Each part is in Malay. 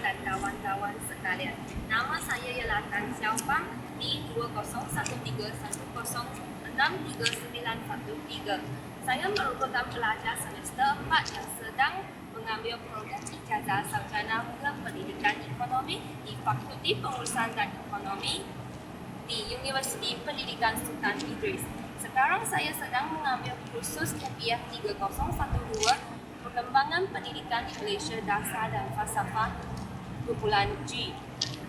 dan kawan-kawan sekalian. Nama saya ialah Tan Xiao Fang di 201310639113. Saya merupakan pelajar semester 4 yang sedang mengambil program ijazah sarjana pendidikan ekonomi di Fakulti Pengurusan dan Ekonomi di Universiti Pendidikan Sultan Idris. Sekarang saya sedang mengambil kursus KPF 3012 Perkembangan Pendidikan di Malaysia Dasar dan Falsafah kumpulan G.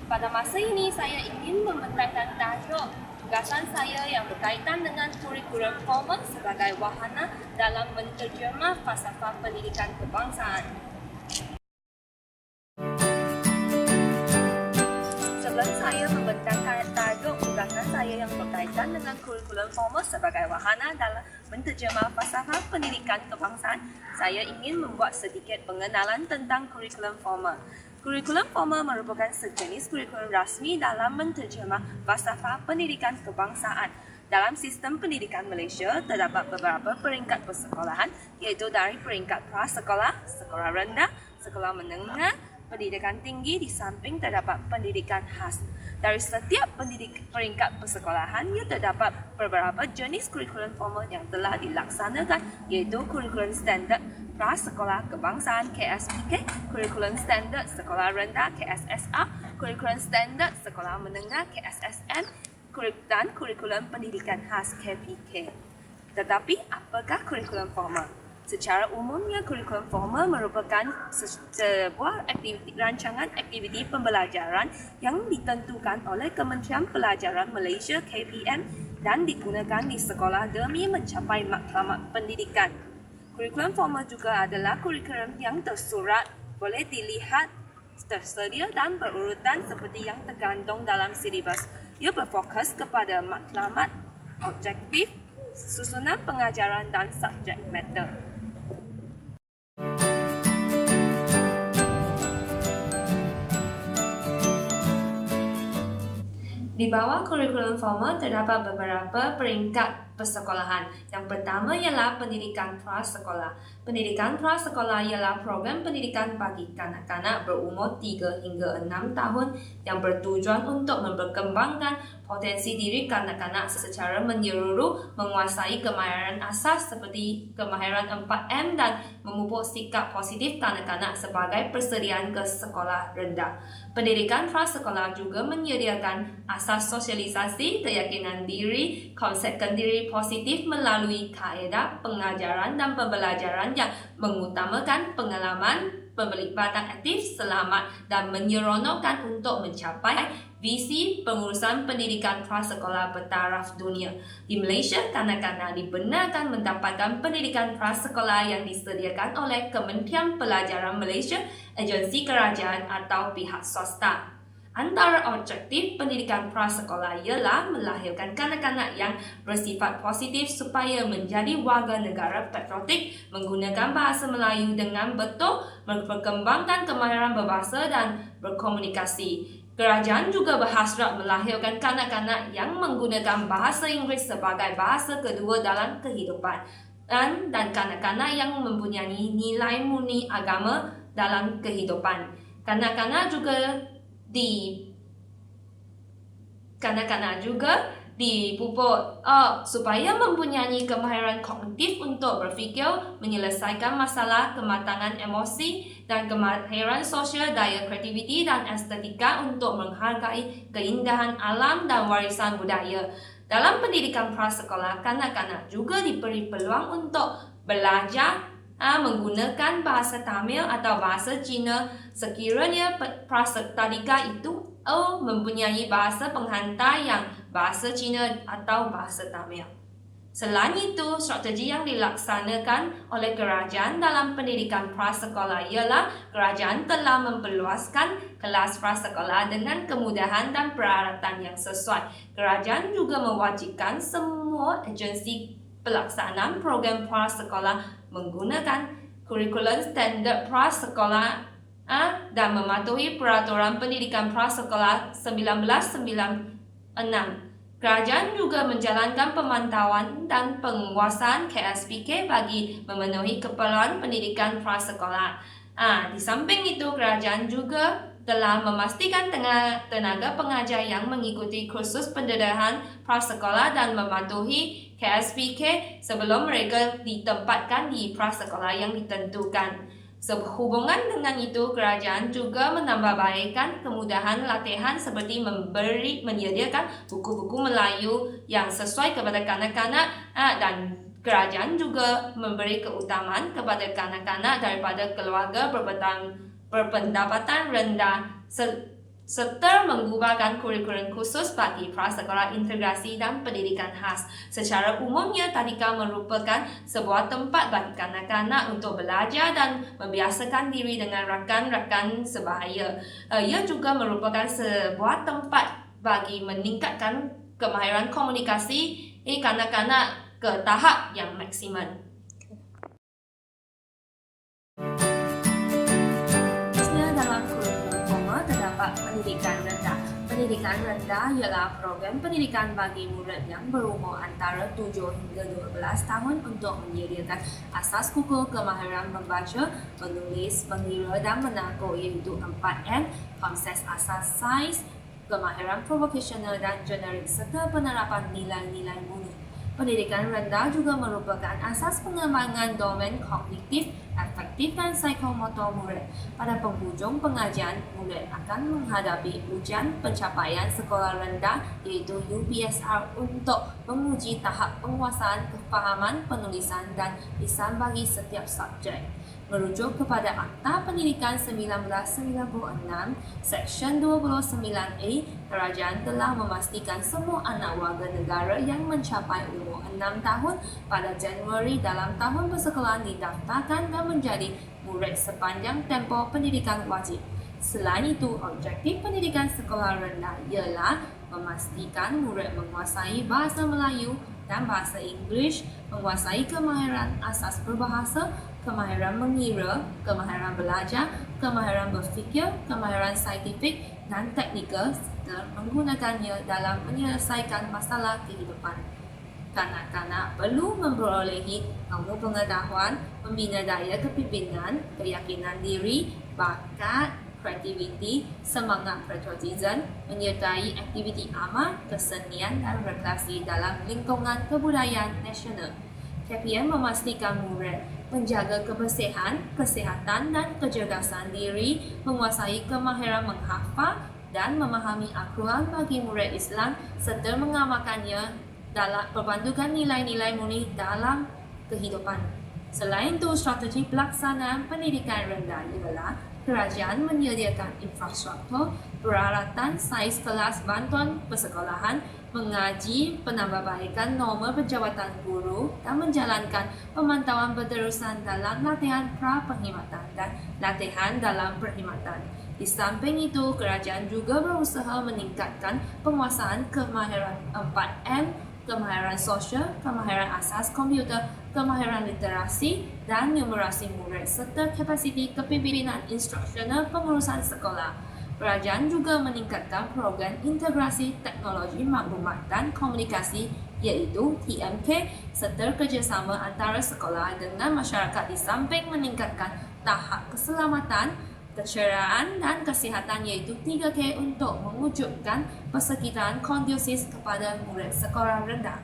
Pada masa ini saya ingin membentangkan tajuk tugasan saya yang berkaitan dengan kurikulum formal sebagai wahana dalam menterjemah falsafah pendidikan kebangsaan. Sebelum saya membentangkan tajuk tugasan saya yang berkaitan dengan kurikulum formal sebagai wahana dalam menterjemah falsafah pendidikan kebangsaan, saya ingin membuat sedikit pengenalan tentang kurikulum formal. Kurikulum formal merupakan sejenis kurikulum rasmi dalam menterjemah falsafah pendidikan kebangsaan. Dalam sistem pendidikan Malaysia, terdapat beberapa peringkat persekolahan, iaitu dari peringkat prasekolah, sekolah rendah, sekolah menengah, pendidikan tinggi, di samping terdapat pendidikan khas. Dari setiap peringkat persekolahan, ia terdapat beberapa jenis kurikulum formal yang telah dilaksanakan, iaitu kurikulum standard prasekolah kebangsaan KSPK, kurikulum standard sekolah rendah KSSA, kurikulum standard sekolah menengah KSSM, dan kurikulum pendidikan khas KPK. Tetapi, apakah kurikulum formal? Secara umumnya, kurikulum formal merupakan sebuah rancangan aktiviti pembelajaran yang ditentukan oleh Kementerian Pelajaran Malaysia KPM dan digunakan di sekolah demi mencapai matlamat pendidikan. Kurikulum formal juga adalah kurikulum yang tersurat, boleh dilihat tersedia dan berurutan seperti yang tergantung dalam silibus. Ia berfokus kepada matlamat, objektif, susunan pengajaran dan subjek matter. Di bawah kurikulum formal terdapat beberapa peringkat persekolahan. Yang pertama ialah pendidikan prasekolah. Pendidikan prasekolah ialah program pendidikan bagi kanak-kanak berumur 3 hingga 6 tahun yang bertujuan untuk memperkembangkan potensi diri kanak-kanak secara menyeluruh, menguasai kemahiran asas seperti kemahiran 4M dan memupuk sikap positif kanak-kanak sebagai persediaan ke sekolah rendah. Pendidikan prasekolah juga menyediakan asas sosialisasi, keyakinan diri, konsepkan diri positif melalui kaedah pengajaran dan pembelajaran yang mengutamakan pengalaman, pelibatan aktif, selamat dan menyeronokkan untuk mencapai visi pengurusan pendidikan prasekolah bertaraf dunia. Di Malaysia, kanak-kanak dibenarkan mendapatkan pendidikan prasekolah yang disediakan oleh Kementerian Pelajaran Malaysia, agensi kerajaan atau pihak swasta. Antara objektif pendidikan prasekolah ialah melahirkan kanak-kanak yang bersifat positif supaya menjadi warga negara patriotik, menggunakan bahasa Melayu dengan betul, memperkembangkan kemahiran berbahasa dan berkomunikasi. Kerajaan juga berhasrat melahirkan kanak-kanak yang menggunakan bahasa Inggeris sebagai bahasa kedua dalam kehidupan dan kanak-kanak yang mempunyai nilai murni agama dalam kehidupan. Kanak-kanak juga dipupuk supaya mempunyai kemahiran kognitif untuk berfikir, menyelesaikan masalah, kematangan emosi dan kemahiran sosial, daya kreativiti dan estetika untuk menghargai keindahan alam dan warisan budaya. Dalam pendidikan prasekolah, kanak-kanak juga diberi peluang untuk belajar menggunakan bahasa Tamil atau bahasa Cina sekiranya prasekolah itu mempunyai bahasa penghantar yang bahasa Cina atau bahasa Tamil. Selain itu, strategi yang dilaksanakan oleh kerajaan dalam pendidikan prasekolah ialah kerajaan telah memperluaskan kelas prasekolah dengan kemudahan dan peralatan yang sesuai. Kerajaan juga mewajibkan semua agensi pelaksanaan program prasekolah menggunakan kurikulum standard prasekolah dan mematuhi peraturan pendidikan prasekolah 1996. Kerajaan juga menjalankan pemantauan dan penguasaan KSPK bagi memenuhi keperluan pendidikan prasekolah. Di samping itu, kerajaan juga telah memastikan tenaga pengajar yang mengikuti kursus pendedahan prasekolah dan mematuhi KSPK sebelum mereka ditempatkan di prasekolah yang ditentukan. Sehubungan dengan itu, kerajaan juga menambahbaikkan kemudahan latihan seperti menyediakan buku-buku Melayu yang sesuai kepada kanak-kanak dan kerajaan juga memberi keutamaan kepada kanak-kanak daripada keluarga berpendapatan rendah serta mengubahkan kurikulum khusus bagi prasekolah integrasi dan pendidikan khas. Secara umumnya, tadika merupakan sebuah tempat bagi kanak-kanak untuk belajar dan membiasakan diri dengan rakan-rakan sebahaya. Ia juga merupakan sebuah tempat bagi meningkatkan kemahiran komunikasi kanak-kanak ke tahap yang maksimum. Pendidikan rendah. Pendidikan rendah ialah program pendidikan bagi murid yang berumur antara 7 hingga 12 tahun untuk menyediakan asas pokok kemahiran membaca, menulis, mengira dan menakuk iaitu 4M, konsep asas sains, kemahiran provokasional dan generik serta penerapan nilai-nilai murni. Pendidikan rendah juga merupakan asas pengembangan domain kognitif, afektif dan psikomotor murid. Pada penghujung pengajian, murid akan menghadapi ujian pencapaian sekolah rendah iaitu UPSR untuk menguji tahap penguasaan kefahaman penulisan dan lisan bagi setiap subjek. Merujuk kepada Akta Pendidikan 1996, Seksyen 29A, kerajaan telah memastikan semua anak warga negara yang mencapai umur 6 tahun pada Januari dalam tahun persekolahan didaftarkan dan menjadi murid sepanjang tempoh pendidikan wajib. Selain itu, objektif pendidikan sekolah rendah ialah memastikan murid menguasai bahasa Melayu dan bahasa Inggeris, menguasai kemahiran asas berbahasa, kemahiran mengira, kemahiran belajar, kemahiran berfikir, kemahiran saintifik dan teknikal serta menggunakannya dalam menyelesaikan masalah kehidupan. Kanak-kanak perlu memperolehi ilmu pengetahuan, membina daya kepimpinan, keyakinan diri, bakat, kreativiti, semangat patriotisme, menyertai aktiviti amal, kesenian dan rekreasi dalam lingkungan kebudayaan nasional. KPM memastikan murid menjaga kebersihan, kesihatan dan kecerdasan diri, menguasai kemahiran menghafal dan memahami Al-Quran bagi murid Islam serta mengamalkannya dalam berpandukan nilai-nilai murni dalam kehidupan. Selain itu, strategi pelaksanaan pendidikan rendah ialah kerajaan menyediakan infrastruktur, peralatan, saiz kelas, bantuan persekolahan, mengaji penambahbaikan norma penjawatan guru dan menjalankan pemantauan berterusan dalam latihan pra-perkhidmatan dan latihan dalam perkhidmatan. Di samping itu, kerajaan juga berusaha meningkatkan penguasaan kemahiran 4M, kemahiran sosial, kemahiran asas komputer, kemahiran literasi dan numerasi murid serta kapasiti kepimpinan instruksional pengurusan sekolah. Kerajaan juga meningkatkan program integrasi teknologi maklumat dan komunikasi iaitu TMK serta kerjasama antara sekolah dengan masyarakat di samping meningkatkan tahap keselamatan, keceriaan dan kesihatan iaitu 3K untuk mewujudkan persekitaran kondusif kepada murid sekolah rendah.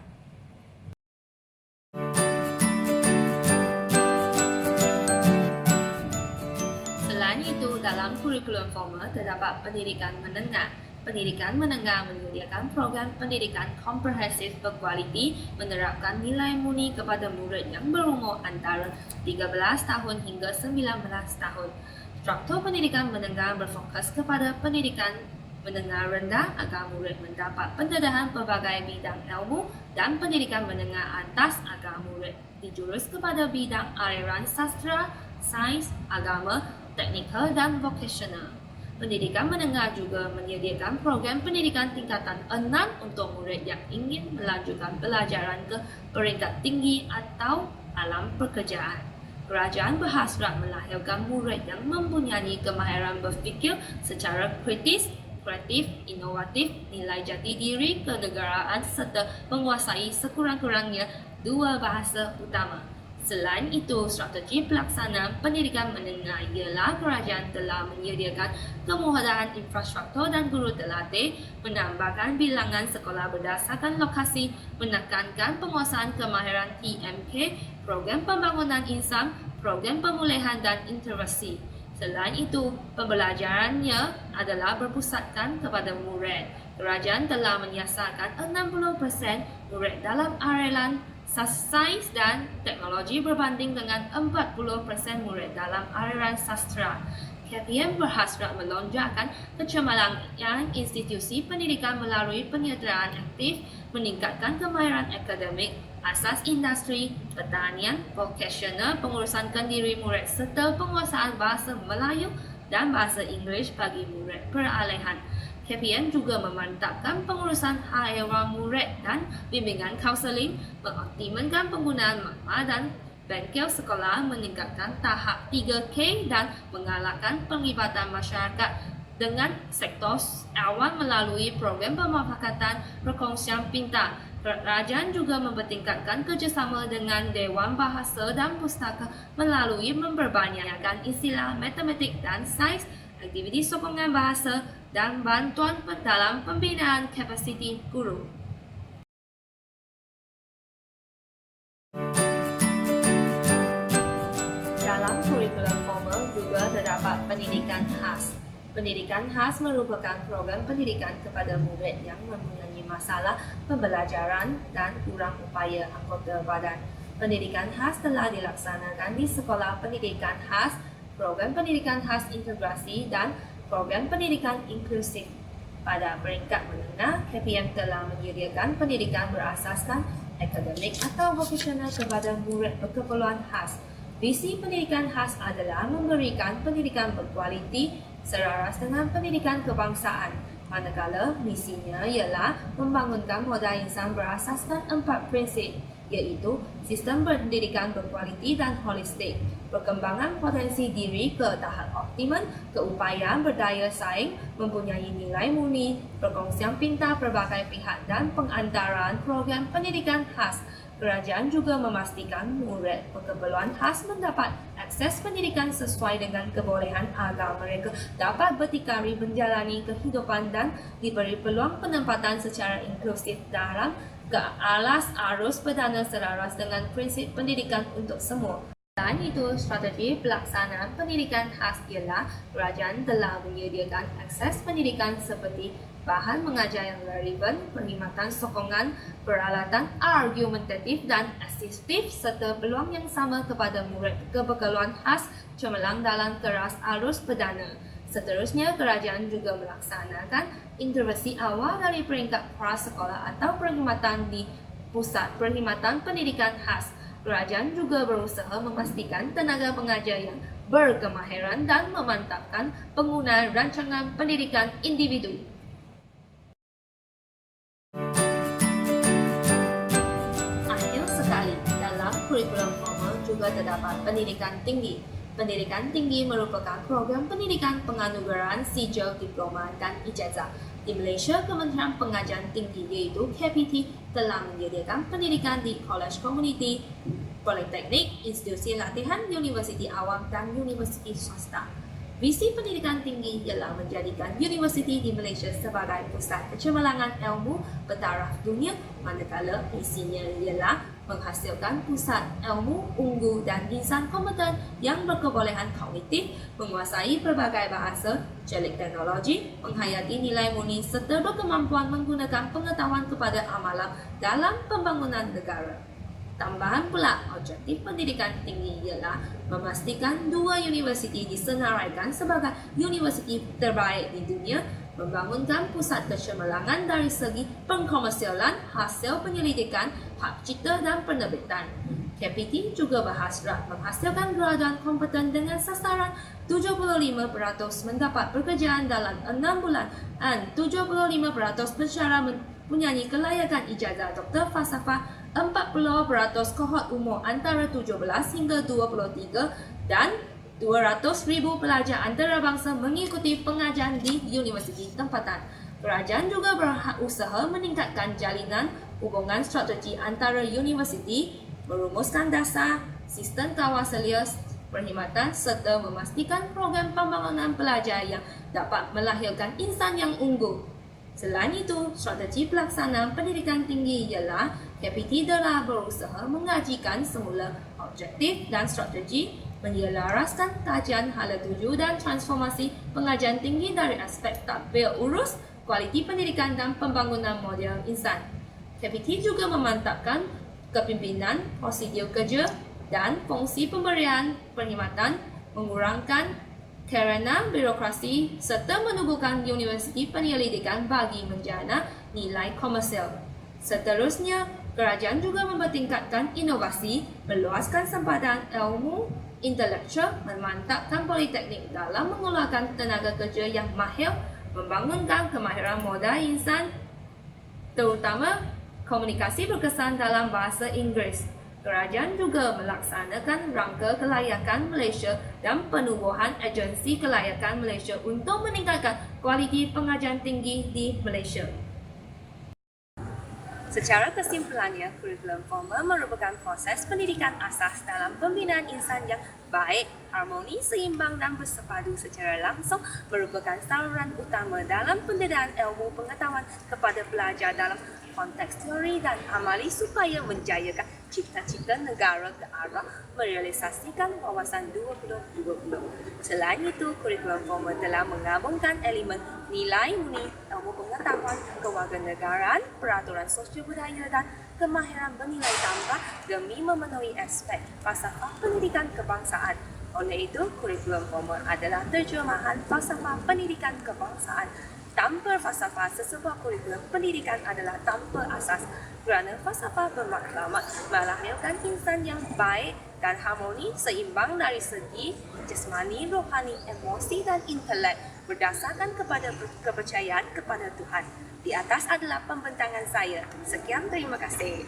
Selain itu, dalam kurikulum formal terdapat pendidikan menengah. Pendidikan menengah menyediakan program pendidikan komprehensif berkualiti menerapkan nilai murni kepada murid yang berumur antara 13 tahun hingga 19 tahun. Struktur pendidikan menengah berfokus kepada pendidikan menengah rendah agar murid mendapat pendedahan pelbagai bidang ilmu dan pendidikan menengah atas agar murid dijurus kepada bidang aliran sastra, sains, agama, teknikal dan vokasional. Pendidikan menengah juga menyediakan program pendidikan tingkatan 6 untuk murid yang ingin melanjutkan pelajaran ke peringkat tinggi atau alam pekerjaan. Kerajaan berhasrat melahirkan murid yang mempunyai kemahiran berfikir secara kritis, kreatif, inovatif, nilai jati diri, kenegaraan serta menguasai sekurang-kurangnya 2 bahasa utama. Selain itu, strategi pelaksanaan pendidikan menengah ialah kerajaan telah menyediakan kemudahan infrastruktur dan guru terlatih, menambahkan bilangan sekolah berdasarkan lokasi, menekankan penguasaan kemahiran TMK, program pembangunan insan, program pemulihan dan intervensi. Selain itu, pembelajarannya adalah berpusatkan kepada murid. Kerajaan telah menyiasatkan 60% murid dalam arealan sains dan teknologi berbanding dengan 40% murid dalam aliran sastra. KPM berhasrat melonjakkan kecemerlangan institusi pendidikan melalui penyertaan aktif, meningkatkan kemahiran akademik, asas industri, pertanian, vokasional, pengurusan kendiri murid serta penguasaan bahasa Melayu dan bahasa Inggeris bagi murid peralihan. KPM juga memantapkan pengurusan haiwan murid dan bimbingan kaunseling, mengoptimalkan penggunaan makmal dan bengkel sekolah, meningkatkan tahap 3K dan menggalakkan penglibatan masyarakat dengan sektor awam melalui program pemufakatan perkongsian pintar. Kerajaan juga mempertingkatkan kerjasama dengan Dewan Bahasa dan Pustaka melalui memperbanyakkan istilah matematik dan sains, aktiviti sokongan bahasa dan bantuan dalam pembinaan kapasiti guru. Dalam kurikulum formal juga terdapat pendidikan khas. Pendidikan khas merupakan program pendidikan kepada murid yang mempunyai masalah pembelajaran dan kurang upaya anggota badan. Pendidikan khas telah dilaksanakan di sekolah pendidikan khas, program pendidikan khas integrasi dan program pendidikan inklusif. Pada peringkat menengah, KPM telah menyediakan pendidikan berasaskan akademik atau vokasional kepada murid berkeperluan khas. Visi pendidikan khas adalah memberikan pendidikan berkualiti selaras dengan pendidikan kebangsaan, manakala misinya ialah membangunkan modal insan berasaskan 4 prinsip, iaitu sistem pendidikan berkualiti dan holistik, perkembangan potensi diri ke tahap optimum, keupayaan berdaya saing, mempunyai nilai murni, perkongsian pintar pelbagai pihak dan pengantaraan program pendidikan khas. Kerajaan juga memastikan murid berkeperluan khas mendapat akses pendidikan sesuai dengan kebolehan agar mereka dapat berdikari menjalani kehidupan dan diberi peluang penempatan secara inklusif dalam ke alas arus perdana selaras dengan prinsip pendidikan untuk semua. Selain itu, strategi pelaksanaan pendidikan khas ialah kerajaan telah menyediakan akses pendidikan seperti bahan mengajar yang relevan, perkhidmatan sokongan, peralatan argumentatif dan asistif serta peluang yang sama kepada murid keperluan khas cemerlang dalam keras arus perdana. Seterusnya, kerajaan juga melaksanakan intervensi awal dari peringkat prasekolah atau perkhidmatan di pusat perkhidmatan pendidikan khas. Kerajaan juga berusaha memastikan tenaga pengajar yang berkemahiran dan memantapkan penggunaan rancangan pendidikan individu. Akhir sekali, dalam kurikulum formal juga terdapat pendidikan tinggi. Pendidikan tinggi merupakan program pendidikan penganugerahan sijil diploma dan ijazah. Di Malaysia, Kementerian Pengajian Tinggi iaitu KPT telah menyediakan pendidikan di Kolej Komuniti, Politeknik, Institusi Latihan, Universiti Awam dan Universiti Swasta. Visi pendidikan tinggi ialah menjadikan universiti di Malaysia sebagai pusat kecemerlangan ilmu bertaraf dunia, manakala misinya ialah menghasilkan pusat ilmu unggul dan insan kompeten yang berkebolehan kognitif, menguasai pelbagai bahasa, celik teknologi, menghayati nilai murni serta berkemampuan menggunakan pengetahuan kepada amalan dalam pembangunan negara. Tambahan pula, objektif pendidikan tinggi ialah memastikan 2 universiti disenaraikan sebagai universiti terbaik di dunia, membangunkan pusat kecemerlangan dari segi pengkomersialan, hasil penyelidikan, hak cipta dan penerbitan. KPT juga berhasrat menghasilkan graduan kompeten dengan sasaran 75% mendapat pekerjaan dalam 6 bulan dan 75% bercara mempunyai kelayakan ijazah doktor falsafah, 40% kohort umur antara 17 hingga 23 dan 200,000 pelajar antarabangsa mengikuti pengajian di universiti tempatan. Kerajaan juga berusaha meningkatkan jalinan hubungan strategi antara universiti, merumuskan dasar sistem kawal selia perkhidmatan serta memastikan program pembangunan pelajar yang dapat melahirkan insan yang unggul. Selain itu, strategi pelaksanaan pendidikan tinggi ialah KPT telah berusaha mengajikan semula objektif dan strategi, menyelaraskan kajian hala tuju dan transformasi pengajian tinggi dari aspek tadbir urus, kualiti pendidikan dan pembangunan model insan. KPT juga memantapkan kepimpinan, prosedur kerja dan fungsi pemberian perkhidmatan, mengurangkan kerana birokrasi serta menubuhkan universiti penyelidikan bagi menjana nilai komersial. Seterusnya, kerajaan juga mempertingkatkan inovasi, meluaskan sempadan ilmu intelektual, memantapkan politeknik dalam mengeluarkan tenaga kerja yang mahir, membangunkan kemahiran modal insan, terutama komunikasi berkesan dalam bahasa Inggeris. Kerajaan juga melaksanakan rangka kelayakan Malaysia dan penubuhan agensi kelayakan Malaysia untuk meningkatkan kualiti pengajian tinggi di Malaysia. Secara kesimpulannya, kurikulum formal merupakan proses pendidikan asas dalam pembinaan insan yang baik, harmoni, seimbang dan bersepadu secara langsung merupakan saluran utama dalam pendidikan ilmu pengetahuan kepada pelajar dalam konteks teori dan amali supaya menjayakan cita-cita negara ke arah merealisasikan wawasan 2020. Selain itu, kurikulum formal telah menggabungkan elemen nilai murni, ilmu pengetahuan, kewarganegaraan, peraturan sosial budaya dan kemahiran bernilai tambah demi memenuhi aspek falsafah pendidikan kebangsaan. Oleh itu, kurikulum formal adalah terjemahan falsafah pendidikan kebangsaan. Tanpa falsafah, sesebuah kurikulum pendidikan adalah tanpa asas kerana falsafah bermaklumat melahirkan insan yang baik dan harmoni seimbang dari segi jasmani, rohani, emosi dan intelek berdasarkan kepada kepercayaan kepada Tuhan. Di atas adalah pembentangan saya. Sekian, terima kasih.